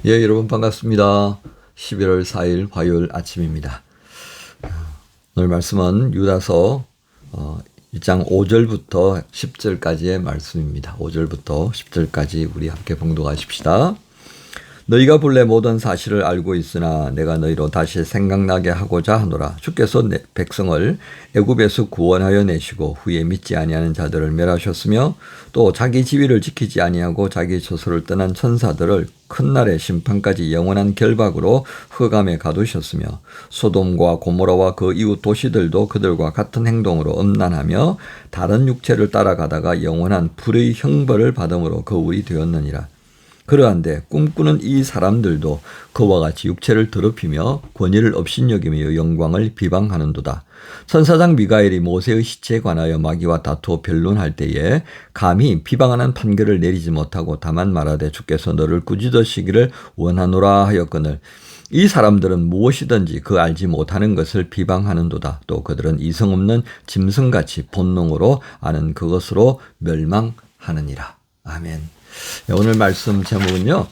예, 여러분 반갑습니다. 11월 4일 화요일 아침입니다. 오늘 말씀은 유다서 1장 5절부터 10절까지의 말씀입니다. 5절부터 10절까지 우리 함께 봉독하십시다. 너희가 본래 모든 사실을 알고 있으나 내가 너희로 다시 생각나게 하고자 하노라. 주께서 백성을 애굽에서 구원하여 내시고 후에 믿지 아니하는 자들을 멸하셨으며 또 자기 지위를 지키지 아니하고 자기 처소를 떠난 천사들을 큰 날의 심판까지 영원한 결박으로 흑암에 가두셨으며 소돔과 고모라와 그 이웃 도시들도 그들과 같은 행동으로 음란하며 다른 육체를 따라가다가 영원한 불의 형벌을 받음으로 거울이 되었느니라. 그러한데 꿈꾸는 이 사람들도 그와 같이 육체를 더럽히며 권위를 업신여기며 영광을 비방하는도다. 천사장 미가엘이 모세의 시체에 관하여 마귀와 다투어 변론할 때에 감히 비방하는 판결을 내리지 못하고 다만 말하되 주께서 너를 꾸짖으시기를 원하노라 하였거늘 이 사람들은 무엇이든지 그 알지 못하는 것을 비방하는도다. 또 그들은 이성 없는 짐승같이 본능으로 아는 그것으로 멸망하느니라. 아멘. 오늘 말씀 제목은요,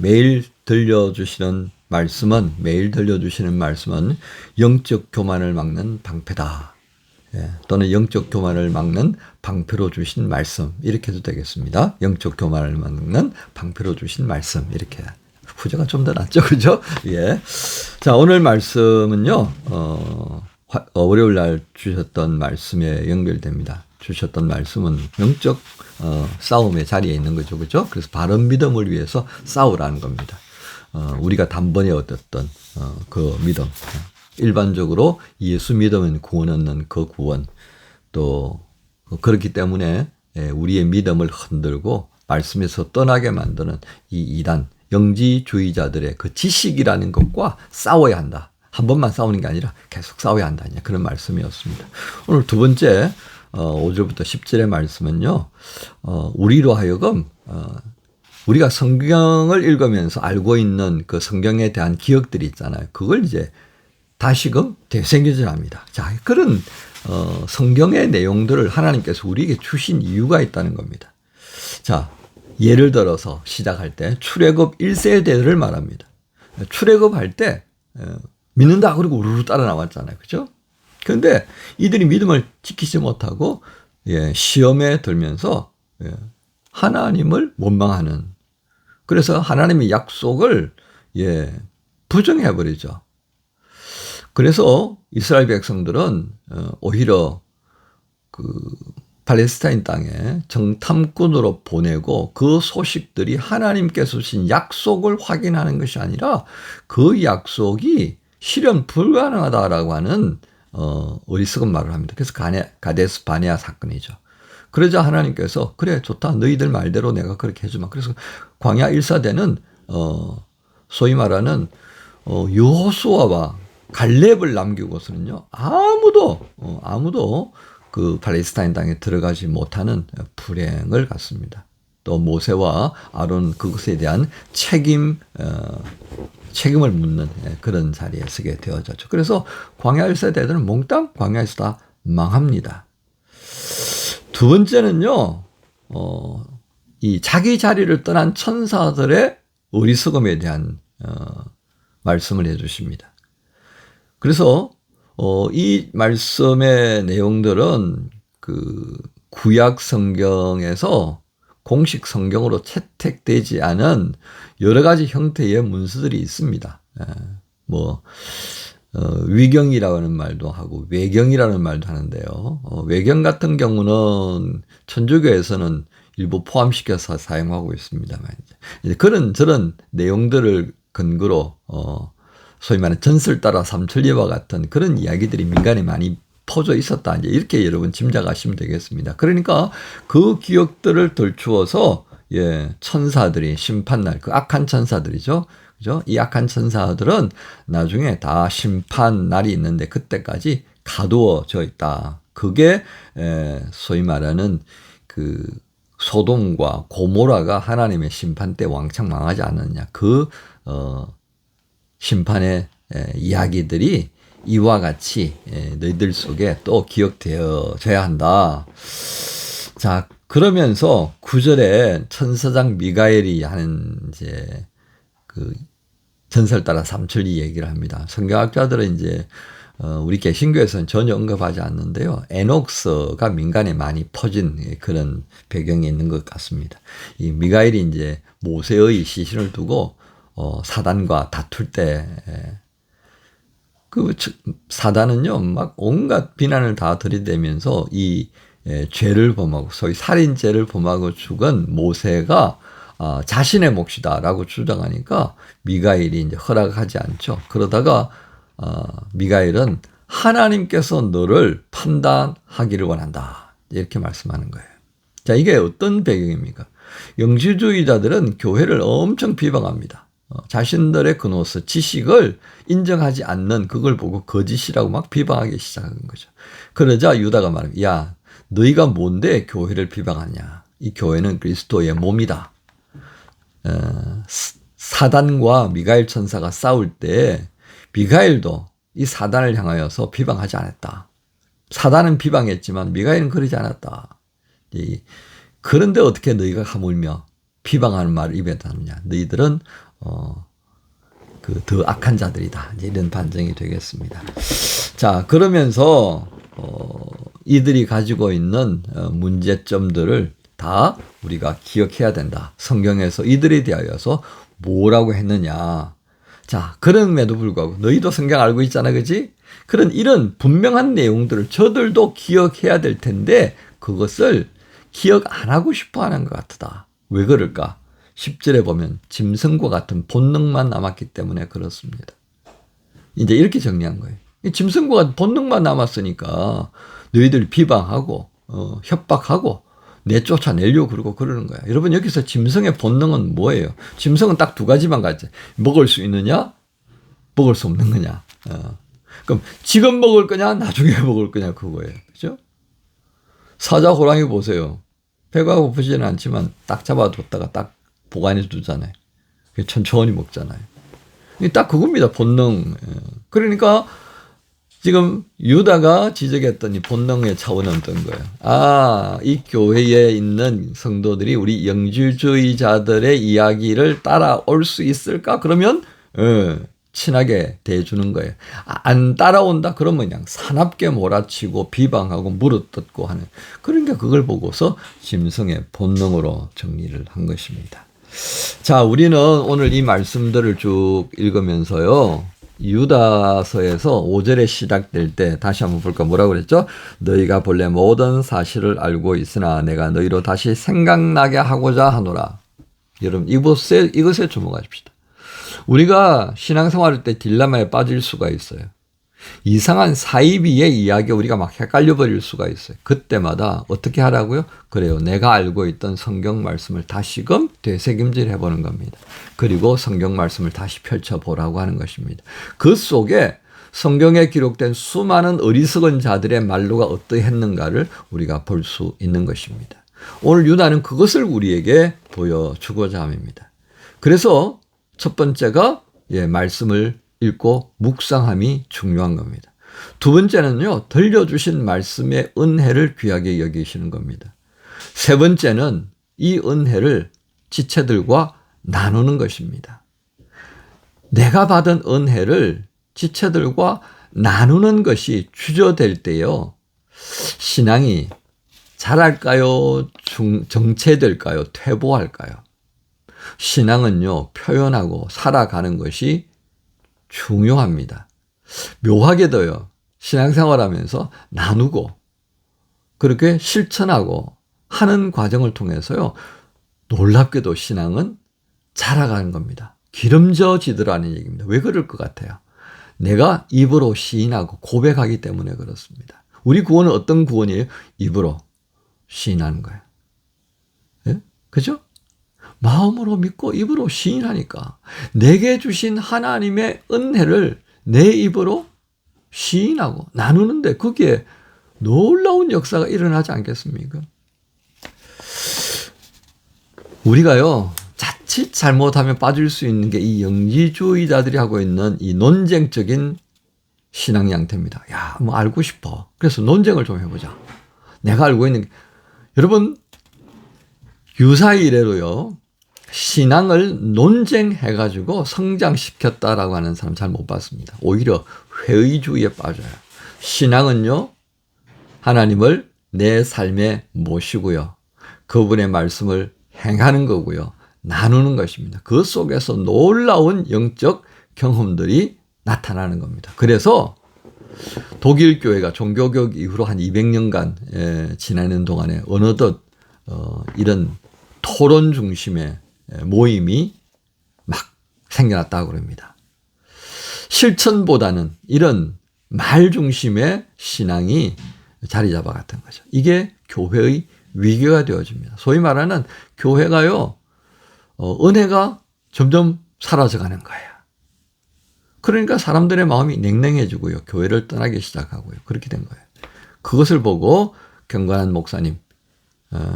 매일 들려주시는 말씀은 영적 교만을 막는 방패다. 예, 또는 영적 교만을 막는 방패로 주신 말씀. 이렇게 해도 되겠습니다. 영적 교만을 막는 방패로 주신 말씀. 이렇게. 후자가 좀 더 낫죠. 그죠? 예. 자, 오늘 말씀은요, 월요일 날 주셨던 말씀에 연결됩니다. 주셨던 말씀은 영적 싸움의 자리에 있는 거죠. 그죠? 그래서 바른 믿음을 위해서 싸우라는 겁니다. 우리가 단번에 얻었던 그 믿음. 일반적으로 예수 믿으면 구원 얻는 그 구원. 또 그렇기 때문에 우리의 믿음을 흔들고 말씀에서 떠나게 만드는 이 이단, 영지주의자들의 그 지식이라는 것과 싸워야 한다. 한 번만 싸우는 게 아니라 계속 싸워야 한다. 그런 말씀이었습니다. 오늘 두 번째 5절부터 10절의 말씀은요, 우리로 하여금, 우리가 성경을 읽으면서 알고 있는 그 성경에 대한 기억들이 있잖아요. 그걸 이제 다시금 되새겨져야 합니다. 자, 그런, 성경의 내용들을 하나님께서 우리에게 주신 이유가 있다는 겁니다. 자, 예를 들어서 시작할 때 출애굽 1세대를 말합니다. 출애굽할 때, 믿는다 그러고 우르르 따라 나왔잖아요. 그죠? 그런데 이들이 믿음을 지키지 못하고 시험에 들면서 하나님을 원망하는, 그래서 하나님의 약속을 부정해버리죠. 그래서 이스라엘 백성들은 오히려 그 팔레스타인 땅에 정탐꾼으로 보내고 그 소식들이 하나님께서 주신 약속을 확인하는 것이 아니라 그 약속이 실현 불가능하다라고 하는 어리석은 말을 합니다. 그래서 가데스 바네아 사건이죠. 그러자 하나님께서 그래 좋다 너희들 말대로 내가 그렇게 해주마. 그래서 광야 1사대는 소위 말하는 여호수아와 갈렙을 남기고서는요 아무도 그 팔레스타인 땅에 들어가지 못하는 불행을 갖습니다. 또 모세와 아론 그것에 대한 책임을 묻는 그런 자리에 서게 되어졌죠. 그래서 광야 1세대들은 몽땅 광야에서 다 망합니다. 두 번째는요, 이 자기 자리를 떠난 천사들의 어리석음에 대한 말씀을 해주십니다. 그래서 이 말씀의 내용들은 그 구약 성경에서 공식 성경으로 채택되지 않은 여러 가지 형태의 문서들이 있습니다. 위경이라고 하는 말도 하고 외경이라는 말도 하는데요. 외경 같은 경우는 천주교에서는 일부 포함시켜서 사용하고 있습니다만 이제 그런 저런 내용들을 근거로 소위 말하는 전설 따라 삼천리와 같은 그런 이야기들이 민간에 많이 퍼져 있었다. 이제 이렇게 여러분 짐작하시면 되겠습니다. 그러니까 그 기억들을 덜추어서 천사들이 심판날 그 악한 천사들이죠. 그죠? 이 악한 천사들은 나중에 다 심판 날이 있는데 그때까지 가두어져 있다. 그게 소위 말하는 그 소돔과 고모라가 하나님의 심판 때 왕창 망하지 않았느냐. 그 심판의 이야기들이 이와 같이 너희들 속에 또 기억되어져야 한다. 자, 그러면서 9절에 천사장 미가엘이 하는 이제 그 전설 따라 삼천리 얘기를 합니다. 성경학자들은 이제 우리 개신교에서는 전혀 언급하지 않는데요. 에녹스가 민간에 많이 퍼진 그런 배경이 있는 것 같습니다. 이 미가엘이 이제 모세의 시신을 두고 사단과 다툴 때 그 사단은요 막 온갖 비난을 다 들이대면서 이 죄를 범하고 소위 살인죄를 범하고 죽은 모세가 자신의 몫이다라고 주장하니까 미가엘이 이제 허락하지 않죠. 그러다가 미가엘은 하나님께서 너를 판단하기를 원한다. 이렇게 말씀하는 거예요. 자, 이게 어떤 배경입니까? 영지주의자들은 교회를 엄청 비방합니다. 자신들의 그노스 지식을 인정하지 않는 그걸 보고 거짓이라고 막 비방하기 시작한 거죠. 그러자 유다가 말합니다. 야, 너희가 뭔데 교회를 비방하냐? 이 교회는 그리스도의 몸이다. 사단과 미가엘 천사가 싸울 때 미가엘도 이 사단을 향하여서 비방하지 않았다. 사단은 비방했지만 미가엘은 그러지 않았다. 그런데 어떻게 너희가 하물며 비방하는 말을 입에 담느냐? 너희들은 더 악한 자들이다. 이런 반증이 되겠습니다. 자, 그러면서 이들이 가지고 있는 문제점들을 다 우리가 기억해야 된다. 성경에서 이들에 대하여서 뭐라고 했느냐. 자, 그럼에도 불구하고 너희도 성경 알고 있잖아, 그지? 이런 분명한 내용들을 저들도 기억해야 될 텐데 그것을 기억 안 하고 싶어 하는 것 같다. 왜 그럴까? 10절에 보면 짐승과 같은 본능만 남았기 때문에 그렇습니다. 이제 이렇게 정리한 거예요. 짐승과 같은 본능만 남았으니까 너희들 비방하고 협박하고 내쫓아내려고 그러고 그러는 거야. 여러분 여기서 짐승의 본능은 뭐예요? 짐승은 딱 두 가지만 가지. 먹을 수 있느냐? 먹을 수 없는 거냐? 그럼 지금 먹을 거냐? 나중에 먹을 거냐? 그거예요. 그죠? 사자, 호랑이 보세요. 배가 고프지는 않지만 딱 잡아뒀다가 딱 보관해 두잖아요. 천천히 먹잖아요. 딱 그겁니다. 본능. 그러니까 지금 유다가 지적했던 이 본능의 차원은 어떤 거예요? 이 교회에 있는 성도들이 우리 영주주의자들의 이야기를 따라올 수 있을까? 그러면 친하게 대해주는 거예요. 안 따라온다? 그러면 그냥 사납게 몰아치고 비방하고 물어뜯고 하는. 그러니까 그걸 보고서 짐승의 본능으로 정리를 한 것입니다. 자, 우리는 오늘 이 말씀들을 쭉 읽으면서요. 유다서에서 5절에 시작될 때 다시 한번 볼까? 뭐라고 그랬죠? 너희가 본래 모든 사실을 알고 있으나 내가 너희로 다시 생각나게 하고자 하노라. 여러분 이것에 주목하십시다. 우리가 신앙생활할 때 딜레마에 빠질 수가 있어요. 이상한 사이비의 이야기에 우리가 막 헷갈려 버릴 수가 있어요. 그때마다 어떻게 하라고요? 그래요. 내가 알고 있던 성경 말씀을 다시금 되새김질 해보는 겁니다. 그리고 성경 말씀을 다시 펼쳐보라고 하는 것입니다. 그 속에 성경에 기록된 수많은 어리석은 자들의 말로가 어떠했는가를 우리가 볼 수 있는 것입니다. 오늘 유다는 그것을 우리에게 보여주고자 합니다. 그래서 첫 번째가 말씀을 읽고 묵상함이 중요한 겁니다. 두 번째는요, 들려주신 말씀의 은혜를 귀하게 여기시는 겁니다. 세 번째는 이 은혜를 지체들과 나누는 것입니다. 내가 받은 은혜를 지체들과 나누는 것이 주저될 때요, 신앙이 자랄까요? 정체될까요? 퇴보할까요? 신앙은요, 표현하고 살아가는 것이 중요합니다. 묘하게도요, 신앙생활 하면서 나누고, 그렇게 실천하고 하는 과정을 통해서요, 놀랍게도 신앙은 자라가는 겁니다. 기름져지더라는 얘기입니다. 왜 그럴 것 같아요? 내가 입으로 시인하고 고백하기 때문에 그렇습니다. 우리 구원은 어떤 구원이에요? 입으로 시인하는 거예요. 예? 그죠? 마음으로 믿고 입으로 시인하니까 내게 주신 하나님의 은혜를 내 입으로 시인하고 나누는데 거기에 놀라운 역사가 일어나지 않겠습니까? 우리가요, 자칫 잘못하면 빠질 수 있는 게 이 영지주의자들이 하고 있는 이 논쟁적인 신앙 양태입니다. 야, 뭐 알고 싶어. 그래서 논쟁을 좀 해보자. 내가 알고 있는 게, 여러분, 유사의 이래로요, 신앙을 논쟁해가지고 성장시켰다라고 하는 사람 잘 못 봤습니다. 오히려 회의주의에 빠져요. 신앙은요, 하나님을 내 삶에 모시고요, 그분의 말씀을 행하는 거고요, 나누는 것입니다. 그 속에서 놀라운 영적 경험들이 나타나는 겁니다. 그래서 독일 교회가 종교개혁 이후로 한 200년간 지나는 동안에 어느덧 이런 토론 중심의 모임이 막 생겨났다고 그럽니다. 실천보다는 이런 말 중심의 신앙이 자리 잡아갔던 거죠. 이게 교회의 위기가 되어집니다. 소위 말하는 교회가요, 은혜가 점점 사라져가는 거예요. 그러니까 사람들의 마음이 냉랭해지고요, 교회를 떠나기 시작하고요. 그렇게 된 거예요. 그것을 보고 경건한 목사님,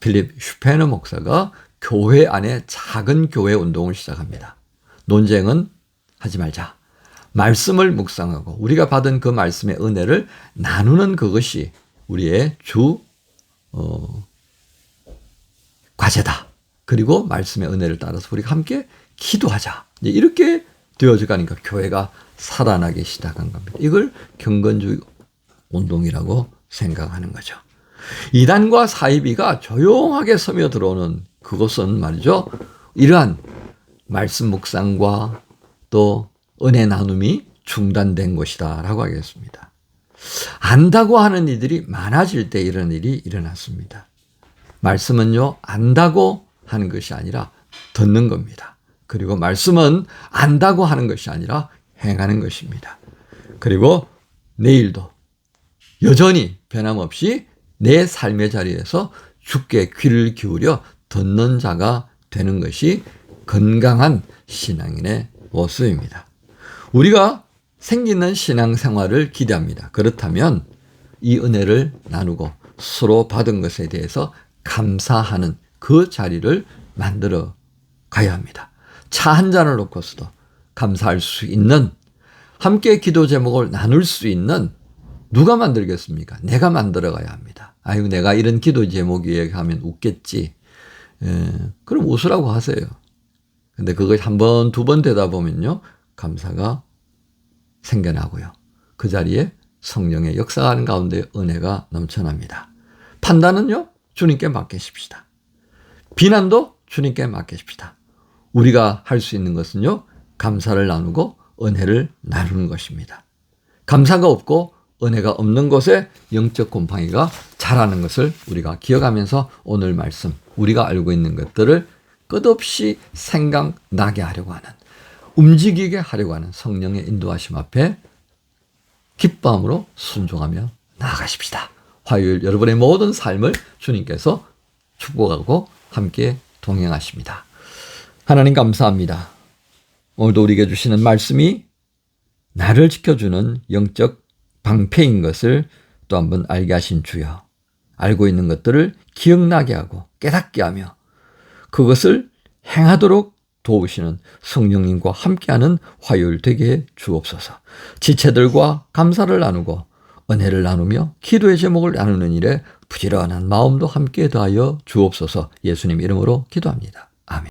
필립 슈페너 목사가 교회 안에 작은 교회 운동을 시작합니다. 논쟁은 하지 말자. 말씀을 묵상하고 우리가 받은 그 말씀의 은혜를 나누는 그것이 우리의 주 과제다. 그리고 말씀의 은혜를 따라서 우리가 함께 기도하자. 이렇게 되어져 가니까 교회가 살아나기 시작한 겁니다. 이걸 경건주의 운동이라고 생각하는 거죠. 이단과 사이비가 조용하게 스며들어오는 그것은 말이죠, 이러한 말씀 묵상과 또 은혜 나눔이 중단된 것이다 라고 하겠습니다. 안다고 하는 이들이 많아질 때 이런 일이 일어났습니다. 말씀은요, 안다고 하는 것이 아니라 듣는 겁니다. 그리고 말씀은 안다고 하는 것이 아니라 행하는 것입니다. 그리고 내일도 여전히 변함없이 내 삶의 자리에서 주께 귀를 기울여 듣는 자가 되는 것이 건강한 신앙인의 모습입니다. 우리가 생기는 신앙생활을 기대합니다. 그렇다면 이 은혜를 나누고 서로 받은 것에 대해서 감사하는 그 자리를 만들어 가야 합니다. 차 한 잔을 놓고서도 감사할 수 있는, 함께 기도 제목을 나눌 수 있는, 누가 만들겠습니까? 내가 만들어 가야 합니다. 아유, 내가 이런 기도 제목이 하면 웃겠지. 그럼 웃으라고 하세요. 근데 그거 한 번, 두 번 되다 보면요, 감사가 생겨나고요, 그 자리에 성령의 역사하는 가운데 은혜가 넘쳐납니다. 판단은요, 주님께 맡기십시다. 비난도 주님께 맡기십시다. 우리가 할 수 있는 것은요, 감사를 나누고 은혜를 나누는 것입니다. 감사가 없고 은혜가 없는 곳에 영적 곰팡이가 자라는 것을 우리가 기억하면서 오늘 말씀, 우리가 알고 있는 것들을 끝없이 생각나게 하려고 하는, 움직이게 하려고 하는 성령의 인도하심 앞에 기뻐함으로 순종하며 나아가십시다. 화요일 여러분의 모든 삶을 주님께서 축복하고 함께 동행하십니다. 하나님 감사합니다. 오늘도 우리에게 주시는 말씀이 나를 지켜주는 영적 방패인 것을 또 한번 알게 하신 주여, 알고 있는 것들을 기억나게 하고 깨닫게 하며 그것을 행하도록 도우시는 성령님과 함께하는 화요일 되게 해 주옵소서. 지체들과 감사를 나누고 은혜를 나누며 기도의 제목을 나누는 일에 부지런한 마음도 함께 더하여 주옵소서. 예수님 이름으로 기도합니다. 아멘.